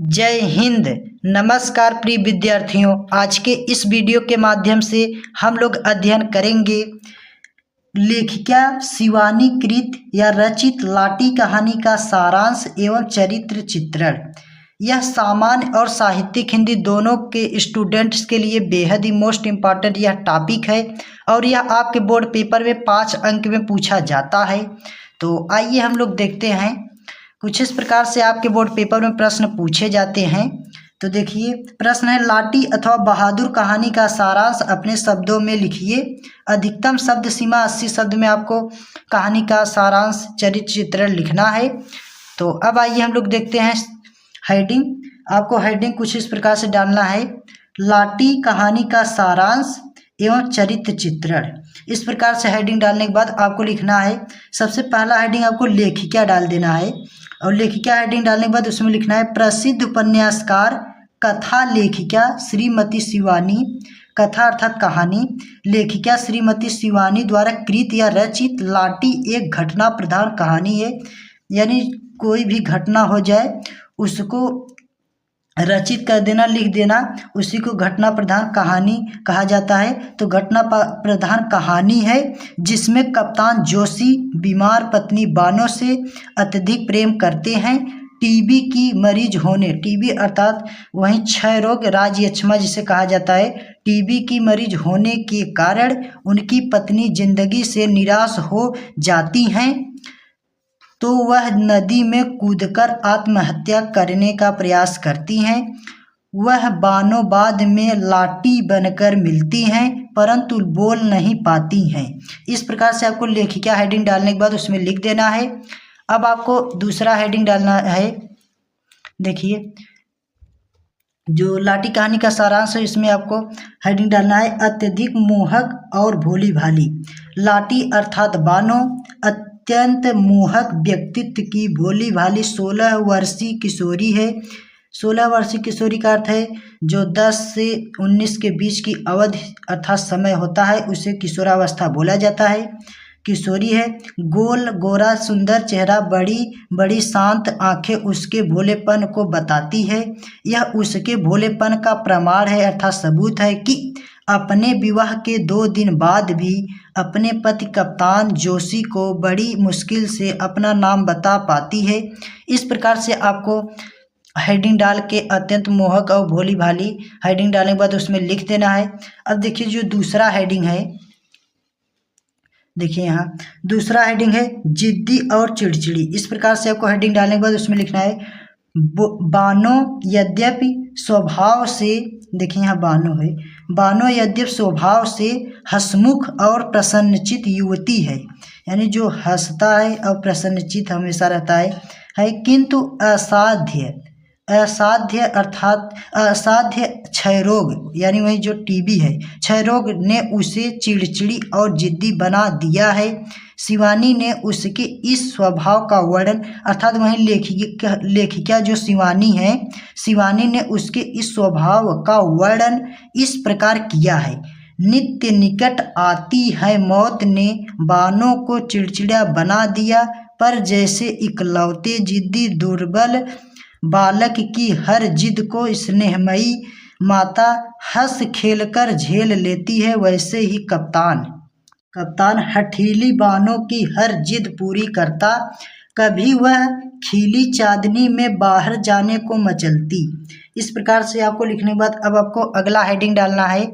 जय हिंद। नमस्कार प्रिय विद्यार्थियों, आज के इस वीडियो के माध्यम से हम लोग अध्ययन करेंगे लेखिका शिवानी कृत या रचित लाटी कहानी का सारांश एवं चरित्र चित्रण। यह सामान्य और साहित्यिक हिंदी दोनों के स्टूडेंट्स के लिए बेहद ही मोस्ट इम्पॉर्टेंट यह टॉपिक है और यह आपके बोर्ड पेपर में 5 अंक में पूछा जाता है। तो आइए हम लोग देखते हैं कुछ इस प्रकार से आपके बोर्ड पेपर में प्रश्न पूछे जाते हैं। तो देखिए, प्रश्न है लाटी अथवा बहादुर कहानी का सारांश अपने शब्दों में लिखिए। अधिकतम शब्द सीमा 80 शब्द में आपको कहानी का सारांश चरित्र चित्रण लिखना है। तो अब आइए हम लोग देखते हैं हेडिंग। आपको हेडिंग कुछ इस प्रकार से डालना है, लाटी कहानी का सारांश एवं चरित्र चित्रण। इस प्रकार से हेडिंग डालने के बाद आपको लिखना है, सबसे पहला हेडिंग आपको लेखिका डाल देना है और लेखिका हेडिंग डालने के बाद उसमें लिखना है प्रसिद्ध उपन्यासकार कथा लेखिका श्रीमती शिवानी, कथा अर्थात कहानी, लेखिका श्रीमती शिवानी द्वारा कृत या रचित लाटी एक घटना प्रधान कहानी है। यानी कोई भी घटना हो जाए उसको रचित कर देना, लिख देना, उसी को घटना प्रधान कहानी कहा जाता है। तो घटना प्रधान कहानी है जिसमें कप्तान जोशी बीमार पत्नी बानो से अत्यधिक प्रेम करते हैं। टीबी की मरीज होने, टीबी अर्थात वहीं क्षय रोग, राजयक्ष्मा जिसे कहा जाता है, टीबी की मरीज होने के कारण उनकी पत्नी जिंदगी से निराश हो जाती हैं तो वह नदी में कूदकर आत्महत्या करने का प्रयास करती हैं। वह बानो बाद में लाटी बनकर मिलती हैं परंतु बोल नहीं पाती हैं। इस प्रकार से आपको लेखिका हेडिंग डालने के बाद उसमें लिख देना है। अब आपको दूसरा हेडिंग डालना है। देखिए, जो लाटी कहानी का सारांश है इसमें आपको हेडिंग डालना है अत्यधिक मोहक और भोली भाली। लाटी अर्थात बानो अत्यंत मोहक व्यक्तित्व की भोली भाली 16 वर्षीय किशोरी है। 16 वर्षीय किशोरी का अर्थ है जो 10 से 19 के बीच की अवधि अर्थात समय होता है उसे किशोरावस्था बोला जाता है। किशोरी है, गोल गोरा सुंदर चेहरा, बड़ी बड़ी शांत आंखें उसके भोलेपन को बताती है। यह उसके भोलेपन का प्रमाण है अर्थात सबूत है कि अपने विवाह के 2 दिन बाद भी अपने पति कप्तान जोशी को बड़ी मुश्किल से अपना नाम बता पाती है। इस प्रकार से आपको हेडिंग डाल के अत्यंत मोहक और भोली भाली हेडिंग डालने के बाद उसमें लिख देना है। अब देखिए, जो दूसरा हेडिंग है, देखिए यहाँ दूसरा हेडिंग है जिद्दी और चिड़चिड़ी। इस प्रकार से आपको हेडिंग डालने के बाद उसमें लिखना है बानो यद्यपि स्वभाव से, देखिए यहाँ बानो है, बानो यद्यपि स्वभाव से हंसमुख और प्रसन्नचित युवती है। यानी जो हंसता है और प्रसन्नचित हमेशा रहता है किंतु असाध्य अर्थात असाध्य क्षय रोग, यानी वही जो टीबी है, क्षय रोग ने उसे चिड़चिड़ी और जिद्दी बना दिया है। शिवानी ने उसके इस स्वभाव का वर्णन अर्थात वही लेखिका जो शिवानी है, शिवानी ने उसके इस स्वभाव का वर्णन इस प्रकार किया है। नित्य निकट आती है मौत ने बानों को चिड़चिड़ा बना दिया, पर जैसे इकलौते जिद्दी दुर्बल बालक की हर जिद को स्नेहमयी माता हंस खेलकर झेल लेती है, वैसे ही कप्तान हठीली बानों की हर जिद पूरी करता। कभी वह खिली चांदनी में बाहर जाने को मचलती। इस प्रकार से आपको लिखने के बाद अब आपको अगला हेडिंग डालना है,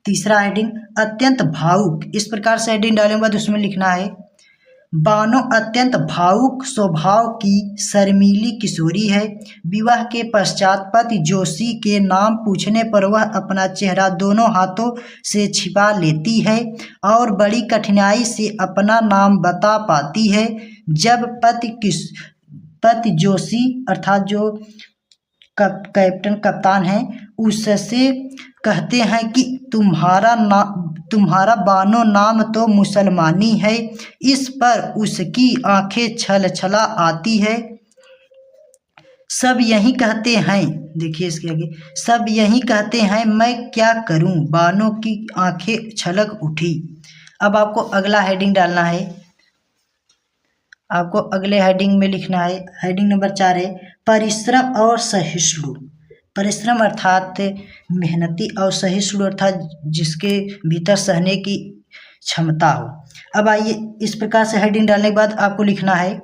तीसरा हेडिंग अत्यंत भावुक। इस प्रकार से हेडिंग डालने के बाद उसमें लिखना है बानो अत्यंत भावुक स्वभाव की शर्मीली किशोरी है। विवाह के पश्चात पति जोशी के नाम पूछने पर वह अपना चेहरा दोनों हाथों से छिपा लेती है और बड़ी कठिनाई से अपना नाम बता पाती है। जब पति जोशी अर्थात जो कैप्टन कप्तान है उससे कहते हैं कि तुम्हारा बानो नाम तो मुसलमानी है, इस पर उसकी आंखें छलछला आती है। सब यही कहते हैं, देखिए इसके आगे, सब यही कहते हैं मैं क्या करूं, बानो की आंखें छलक उठी। अब आपको अगला हेडिंग डालना है। आपको अगले हेडिंग में लिखना है, हेडिंग नंबर 4 है परिश्रम और सहिष्णु। परिश्रम अर्थात मेहनती और सहिष्णु अर्थात जिसके भीतर सहने की क्षमता हो। अब आइए इस प्रकार से हेडिंग डालने के बाद आपको लिखना है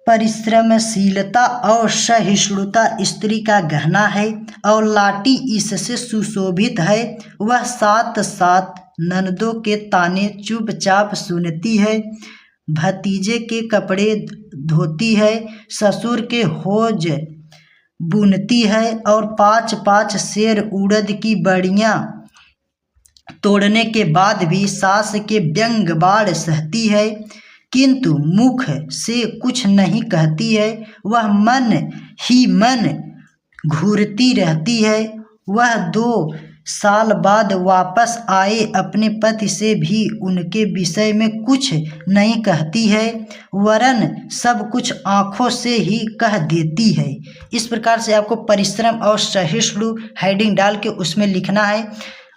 परिश्रमशीलता और सहिष्णुता स्त्री का गहना है और लाटी इससे सुशोभित है। वह साथ साथ ननदों के ताने चुपचाप सुनती है, भतीजे के कपड़े धोती है, ससुर के होज बुनती है और 5-5 सेर उड़द की बड़ियां तोड़ने के बाद भी सास के व्यंग बाढ़ सहती है, किंतु मुख से कुछ नहीं कहती है। वह मन ही मन घूरती रहती है। वह 2 साल बाद वापस आए अपने पति से भी उनके विषय में कुछ नहीं कहती है, वरन सब कुछ आंखों से ही कह देती है। इस प्रकार से आपको परिश्रम और सहिष्णु हेडिंग डाल के उसमें लिखना है।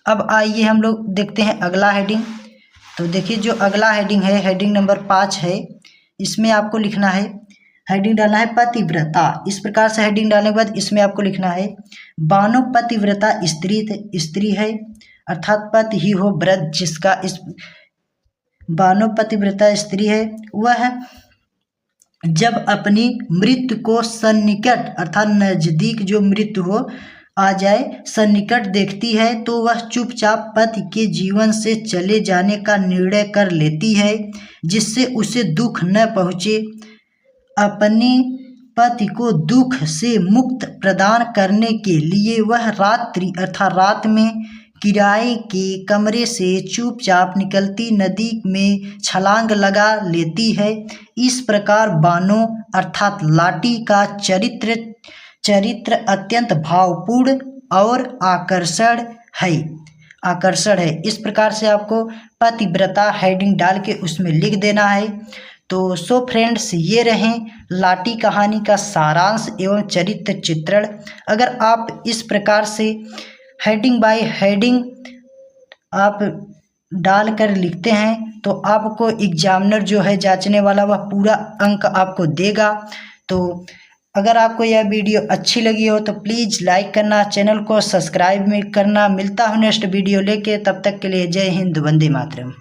अब आइए हम लोग देखते हैं अगला हेडिंग। तो देखिए जो अगला हेडिंग है हेडिंग नंबर 5 है, इसमें आपको लिखना है हेडिंग डालना है पतिव्रता। इस प्रकार से हेडिंग डालने के बाद इसमें आपको लिखना है बानो पतिव्रता स्त्री है अर्थात पति ही हो व्रत जिसका इस बानो पतिव्रता स्त्री है। वह जब अपनी मृत्यु को सन्निकट अर्थात नजदीक जो मृत्यु हो आ जाए सन्निकट देखती है तो वह चुपचाप पति के जीवन से चले जाने का निर्णय कर लेती है, जिससे उसे दुख न पहुँचे। अपने पति को दुख से मुक्त प्रदान करने के लिए वह रात्रि अर्थात रात में किराए के कमरे से चुपचाप निकलती नदी में छलांग लगा लेती है। इस प्रकार बानो अर्थात लाटी का चरित्र अत्यंत भावपूर्ण और आकर्षण है। इस प्रकार से आपको पतिव्रता हेडिंग डाल के उसमें लिख देना है। तो सो फ्रेंड्स, ये रहें लाटी कहानी का सारांश एवं चरित्र चित्रण। अगर आप इस प्रकार से हेडिंग बाय हेडिंग आप डाल कर लिखते हैं तो आपको एग्जामिनर जो है जांचने वाला वह पूरा अंक आपको देगा। तो अगर आपको यह वीडियो अच्छी लगी हो तो प्लीज़ लाइक करना, चैनल को सब्सक्राइब करना। मिलता हूँ नेक्स्ट वीडियो लेके, तब तक के लिए जय हिंद, वंदे मातरम।